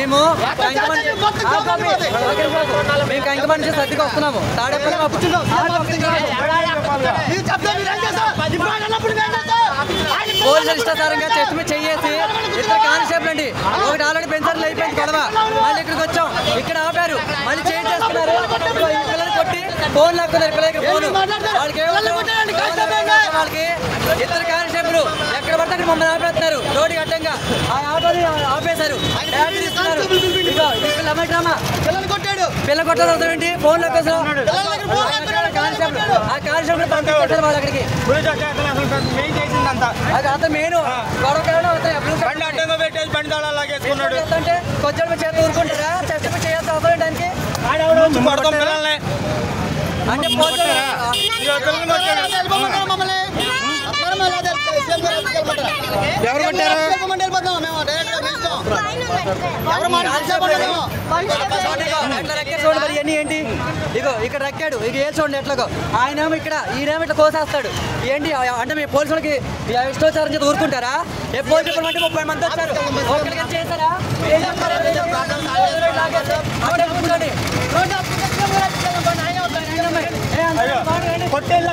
మేము కంకమని నుంచి సర్దికి వస్తున్నాము. తాడేపల్లి పోలీసులు ఇష్టాసారంగా చెట్టు మీద చెయ్యేసి ఇద్దరు కానిస్టేబుల్ అండి. ఒకటి ఆల్రెడీ పెన్సర్లు అయిపోయింది గొడవ. మళ్ళీ ఇక్కడికి వచ్చాం, ఇక్కడ ఆపారు, మళ్ళీ చేంజ్ చేస్తున్నారు. పిల్లలు కొట్టి ఫోన్ లాక్కున్నారు. పిల్లలకి ఫోన్ వాళ్ళకి వాళ్ళకి ఇద్దరు కానిస్టేబుల్ ఎక్కడ పడితే అక్కడ మమ్మల్ని ఆపేస్తున్నారు. రోడ్డు అడ్డంగా ఆపేశారు. పిల్లలు కొట్టారు ఏంటి ఫోన్ లాక్కేసారు. ఆ కానిస్టేబుల్ పంపించారు వాళ్ళు అక్కడికి. అంత మెయిన్ అంటే కొంచెం చేత ఊరుకుంటారా? చెట్టు చేయాల్సిన అవసరం దానికి అంటే మరి ఇవన్నీ ఏంటి? ఇగో ఇక్కడ రక్కాడు, ఇక ఏ చూడండి ఎట్లాగో. ఆయనేమో ఇక్కడ, ఈయనేమో ఇట్లా కోసేస్తాడు. ఏంటి అంటే మీ పోలీసులకి ఇష్టోచ్చారం చేత ఊరుకుంటారా? ఏ పోలీసు అంటే 30 మంది వచ్చారు, ఒకరికి చేశారా? కొట్టేళ్ళ